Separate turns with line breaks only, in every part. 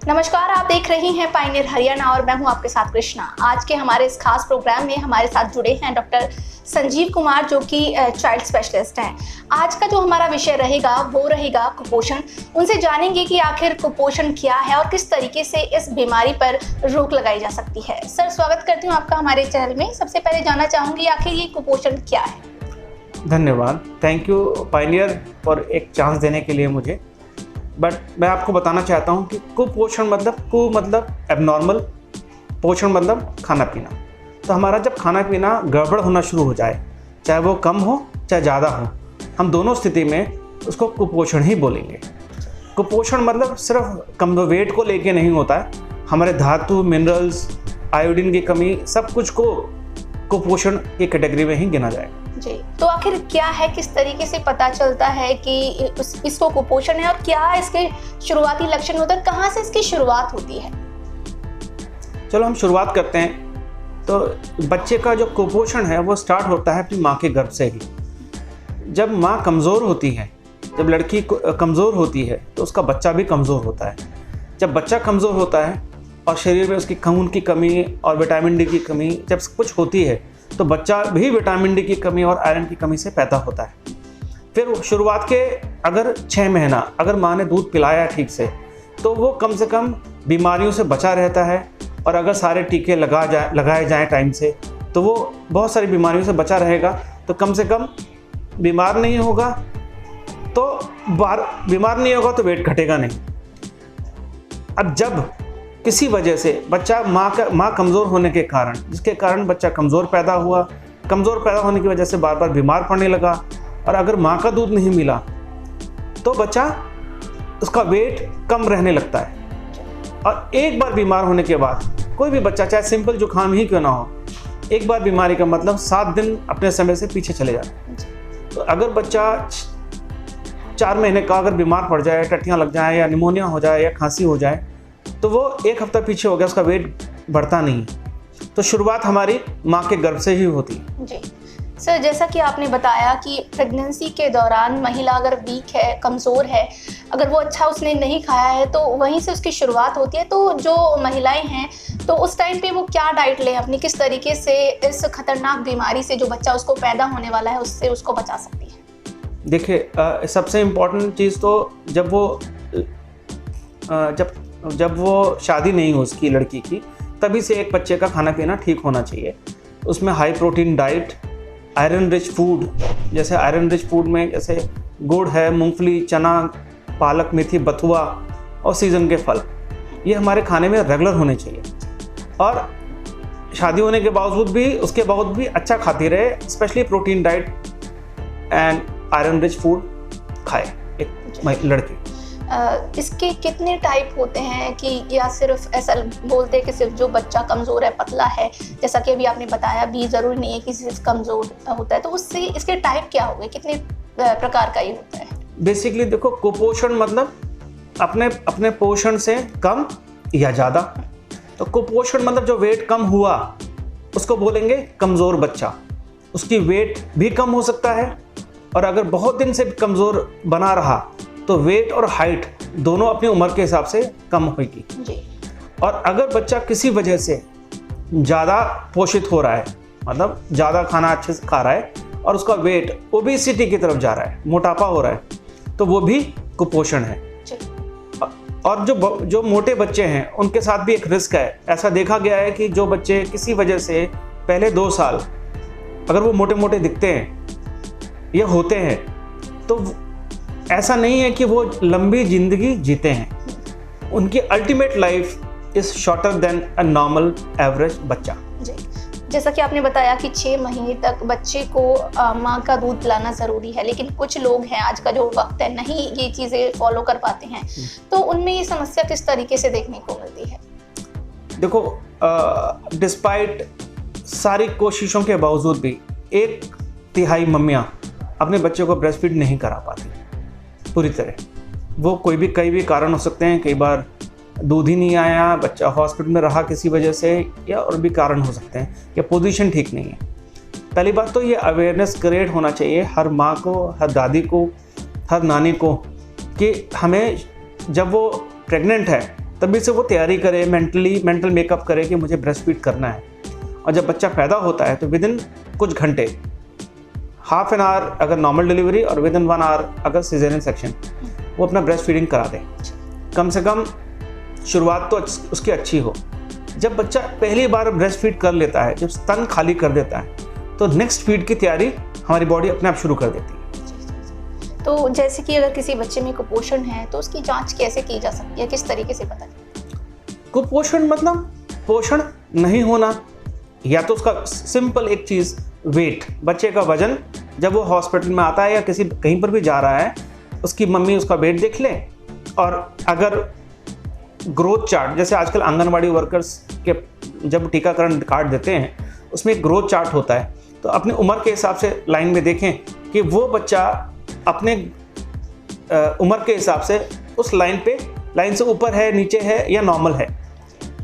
नमस्कार, आप देख रहे हैं पायनियर हरियाणा और मैं हूं आपके साथ कृष्णा। आज के हमारे इस खास प्रोग्राम में हमारे साथ जुड़े हैं डॉक्टर संजीव कुमार, जो कि चाइल्ड स्पेशलिस्ट हैं। आज का जो हमारा विषय रहेगा वो रहेगा कुपोषण। उनसे जानेंगे कि आखिर कुपोषण क्या है और किस तरीके से इस बीमारी पर रोक लगाई जा सकती है। सर, स्वागत करती हूँ आपका हमारे चैनल में। सबसे पहले जानना चाहूँगी आखिर ये कुपोषण क्या है।
धन्यवाद, थैंक यू पायनियर फॉर एक चांस देने के लिए मुझे। बट मैं आपको बताना चाहता हूँ कि कुपोषण मतलब एबनॉर्मल, पोषण मतलब खाना पीना। तो हमारा जब खाना पीना गड़बड़ होना शुरू हो जाए, चाहे वो कम हो चाहे ज़्यादा हो, हम दोनों स्थिति में उसको कुपोषण ही बोलेंगे। कुपोषण मतलब सिर्फ कम वेट को लेके नहीं होता है, हमारे धातु, मिनरल्स, आयोडीन की कमी, सब कुछ को कुपोषण की कैटेगरी में ही गिना जाएगा।
जी, तो आखिर क्या है, किस तरीके से पता चलता है कि इसको कुपोषण है और क्या इसके शुरुआती लक्षण होते हैं, कहाँ से इसकी शुरुआत होती है?
चलो हम शुरुआत करते हैं। तो बच्चे का जो कुपोषण है वो स्टार्ट होता है अपनी माँ के गर्भ से ही। जब माँ कमज़ोर होती है, जब लड़की कमज़ोर होती है तो उसका बच्चा भी कमज़ोर होता है। जब बच्चा कमज़ोर होता है और शरीर में उसकी खून की कमी और विटामिन डी की कमी जब कुछ होती है तो बच्चा भी विटामिन डी की कमी और आयरन की कमी से पैदा होता है। फिर शुरुआत के अगर 6 महीना अगर माँ ने दूध पिलाया ठीक से तो वो कम से कम बीमारियों से बचा रहता है, और अगर सारे टीके लगाए जाएं टाइम से तो वो बहुत सारी बीमारियों से बचा रहेगा। तो कम से कम बीमार नहीं होगा तो वेट घटेगा नहीं। अब जब किसी वजह से बच्चा माँ कमज़ोर होने के कारण, जिसके कारण बच्चा कमज़ोर पैदा होने की वजह से बार बार बीमार पड़ने लगा, और अगर माँ का दूध नहीं मिला तो बच्चा उसका वेट कम रहने लगता है। और एक बार बीमार होने के बाद कोई भी बच्चा, चाहे सिंपल जुकाम ही क्यों ना हो, एक बार बीमारी का मतलब 7 दिन अपने समय से पीछे चले जाते हैं। तो अगर बच्चा 4 महीने का अगर बीमार पड़ जाए, टट्टियाँ लग जाए या निमोनिया हो जाए या खांसी हो जाए, तो वो 1 हफ्ता पीछे हो गया, उसका वेट बढ़ता नहीं। तो शुरुआत हमारी माँ के गर्भ से ही होती है।
जी सर, जैसा कि आपने बताया कि प्रेगनेंसी के दौरान महिला अगर वीक है, कमज़ोर है, अगर वो अच्छा उसने नहीं खाया है तो वहीं से उसकी शुरुआत होती है। तो जो महिलाएं हैं तो उस टाइम पे वो क्या डाइट लें अपनी, किस तरीके से इस खतरनाक बीमारी से जो बच्चा उसको पैदा होने वाला है उससे उसको बचा सकती है?
देखिए, सबसे इम्पोर्टेंट चीज़ तो जब वो शादी नहीं हो उसकी लड़की की, तभी से एक बच्चे का खाना पीना ठीक होना चाहिए। उसमें high protein diet, iron rich food, जैसे आयरन रिच फूड में जैसे गुड़ है, मूंगफली, चना, पालक, मेथी, बथुआ और सीज़न के फल, ये हमारे खाने में रेगुलर होने चाहिए। और शादी होने के बावजूद भी अच्छा खाती रहे, specially protein diet and iron rich food खाए एक लड़की।
इसके कितने टाइप होते हैं कि या सिर्फ ऐसा बोलते हैं कि सिर्फ जो बच्चा कमज़ोर है, पतला है, जैसा कि अभी आपने बताया भी ज़रूरी नहीं है कि सिर्फ कमज़ोर होता है, तो उससे इसके टाइप क्या हो गए, कितने प्रकार का ये होता है?
बेसिकली देखो, कुपोषण मतलब अपने पोषण से कम या ज़्यादा। तो कुपोषण मतलब जो वेट कम हुआ उसको बोलेंगे कमज़ोर बच्चा। उसकी वेट भी कम हो सकता है, और अगर बहुत दिन से कमज़ोर बना रहा तो वेट और हाइट दोनों अपनी उम्र के हिसाब से कम होगी
जी।
और अगर बच्चा किसी वजह से ज़्यादा पोषित हो रहा है, मतलब ज़्यादा खाना अच्छे से खा रहा है और उसका वेट ओबेसिटी की तरफ जा रहा है, मोटापा हो रहा है, तो वो भी कुपोषण है
जी।
और जो मोटे बच्चे हैं उनके साथ भी एक रिस्क है। ऐसा देखा गया है कि जो बच्चे किसी वजह से पहले 2 साल अगर वो मोटे मोटे दिखते हैं या होते हैं, तो ऐसा नहीं है कि वो लंबी जिंदगी जीते हैं। उनकी ultimate life is shorter than a normal average बच्चा।
जी, जैसा कि आपने बताया कि 6 महीने तक बच्चे को माँ का दूध पिलाना ज़रूरी है, लेकिन कुछ लोग हैं, आज का जो वक्त है, नहीं ये चीज़ें फॉलो कर पाते हैं, तो उनमें ये समस्या किस तरीके से देखने को मिलती है?
देखो, डिस्पाइट सारी कोशिशों के बावजूद भी 1/3 मम्मियाँ अपने बच्चे को ब्रेस्ट फीड नहीं करा पाती पूरी तरह। वो कई भी कारण हो सकते हैं, कई बार दूध ही नहीं आया, बच्चा हॉस्पिटल में रहा किसी वजह से, या और भी कारण हो सकते हैं, या पोजीशन ठीक नहीं है। पहली बात तो ये अवेयरनेस क्रिएट होना चाहिए हर माँ को, हर दादी को, हर नानी को, कि हमें जब वो प्रेग्नेंट है तभी से वो तैयारी करे, मेंटल मेकअप करे कि मुझे ब्रेस्ट फीड करना है। और जब बच्चा पैदा होता है तो विद इन कुछ घंटे, हाफ एन आवर अगर नॉर्मल डिलीवरी और विद इन 1 आवर अगर सिजेरियन सेक्शन, वो अपना ब्रेस्ट फीडिंग करा दे। कम से कम शुरुआत तो उसकी अच्छी हो। जब बच्चा पहली बार ब्रेस्ट फीड कर लेता है, जब स्तन खाली कर देता है, तो नेक्स्ट फीड की तैयारी हमारी बॉडी अपने आप शुरू कर देती है।
तो जैसे कि अगर किसी बच्चे में कुपोषण है तो उसकी जांच कैसे की जा सकती है, किस तरीके से पता चले?
कुपोषण मतलब पोषण नहीं होना, या तो उसका सिंपल एक चीज़ वेट, बच्चे का वजन जब वो हॉस्पिटल में आता है या कहीं पर भी जा रहा है, उसकी मम्मी उसका वेट देख ले। और अगर ग्रोथ चार्ट, जैसे आजकल आंगनवाड़ी वर्कर्स के जब टीकाकरण कार्ड देते हैं उसमें एक ग्रोथ चार्ट होता है, तो अपनी उम्र के हिसाब से लाइन में देखें कि वो बच्चा अपने उम्र के हिसाब से उस लाइन से ऊपर है, नीचे है या नॉर्मल है।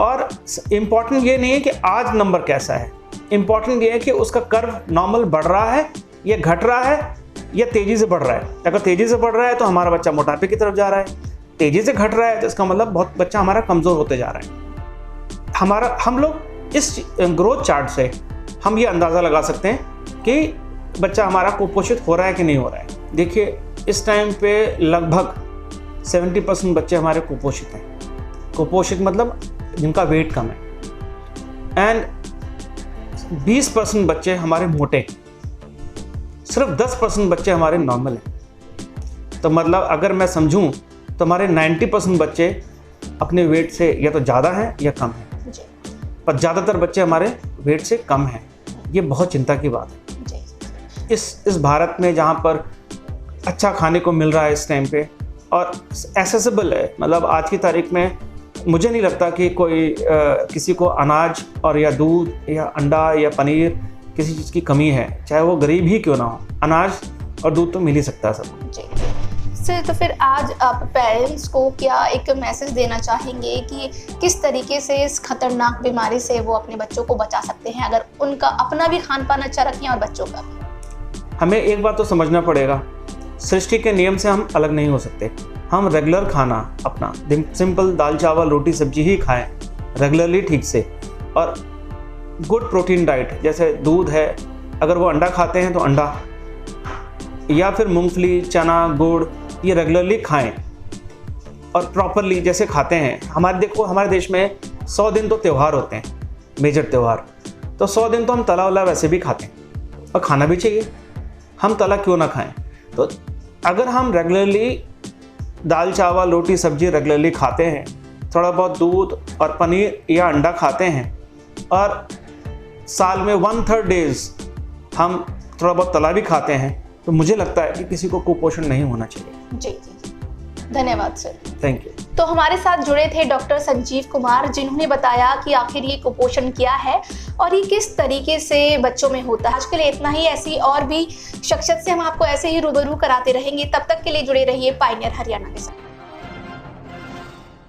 और इम्पॉर्टेंट ये नहीं है कि आज नंबर कैसा है, इम्पॉर्टेंट ये है कि उसका कर्व नॉर्मल बढ़ रहा है या घट रहा है या तेज़ी से बढ़ रहा है। अगर तेज़ी से बढ़ रहा है तो हमारा बच्चा मोटापे की तरफ जा रहा है, तेज़ी से घट रहा है तो इसका मतलब बहुत बच्चा हमारा कमज़ोर होते जा रहा है। हम लोग इस ग्रोथ चार्ट से हम ये अंदाज़ा लगा सकते हैं कि बच्चा हमारा कुपोषित हो रहा है कि नहीं हो रहा है। देखिए, इस टाइम पे लगभग 70% बच्चे हमारे कुपोषित हैं। कुपोषित मतलब जिनका वेट कम है, एंड 20% बच्चे हमारे मोटे, सिर्फ 10% बच्चे हमारे नॉर्मल हैं। तो मतलब अगर मैं समझूं तो हमारे 90% बच्चे अपने वेट से या तो ज़्यादा हैं या कम हैं, पर ज़्यादातर बच्चे हमारे वेट से कम हैं। ये बहुत चिंता की बात है इस भारत में, जहाँ पर अच्छा खाने को मिल रहा है इस टाइम पे और एसेसिबल है। मतलब आज की तारीख में मुझे नहीं लगता कि कोई किसी को अनाज और या दूध या अंडा या पनीर किसी चीज़ की कमी है, चाहे वो गरीब ही क्यों ना हो। अनाज और दूध तो मिल ही सकता है सबको।
जी सर, तो फिर आज आप पेरेंट्स को क्या एक मैसेज देना चाहेंगे कि किस तरीके से इस खतरनाक बीमारी से वो अपने बच्चों को बचा सकते हैं, अगर उनका अपना भी खान पान अच्छा रखें और बच्चों का भी?
हमें एक बात तो समझना पड़ेगा, सृष्टि के नियम से हम अलग नहीं हो सकते। हम रेगुलर खाना अपना सिंपल दाल चावल रोटी सब्जी ही खाएं रेगुलरली ठीक से, और गुड प्रोटीन डाइट, जैसे दूध है, अगर वो अंडा खाते हैं तो अंडा या फिर मूंगफली, चना, गुड़, ये रेगुलरली खाएं और प्रॉपरली जैसे खाते हैं। हमारे देश में 100 दिन तो त्यौहार होते हैं, मेजर त्यौहार, तो 100 दिन तो हम तला वाला वैसे भी खाते हैं और खाना भी चाहिए। हम तला क्यों ना खाएं? तो अगर हम रेगुलरली दाल चावल रोटी सब्जी रेगुलरली खाते हैं, थोड़ा बहुत दूध और पनीर या अंडा खाते हैं, और साल में 1/3 डेज हम थोड़ा बहुत तला भी खाते हैं, तो मुझे लगता है कि किसी को कुपोषण नहीं होना चाहिए।
जी जी, धन्यवाद सर।
Thank you.
तो हमारे साथ जुड़े थे डॉक्टर संजीव कुमार, जिन्होंने बताया कि आखिर ये कुपोषण क्या है और ये किस तरीके से बच्चों में होता है। आज के लिए इतना ही। ऐसी और भी शख्सियत से हम आपको ऐसे ही रूबरू कराते रहेंगे। तब तक के लिए जुड़े रहिए पायनियर हरियाणा के साथ।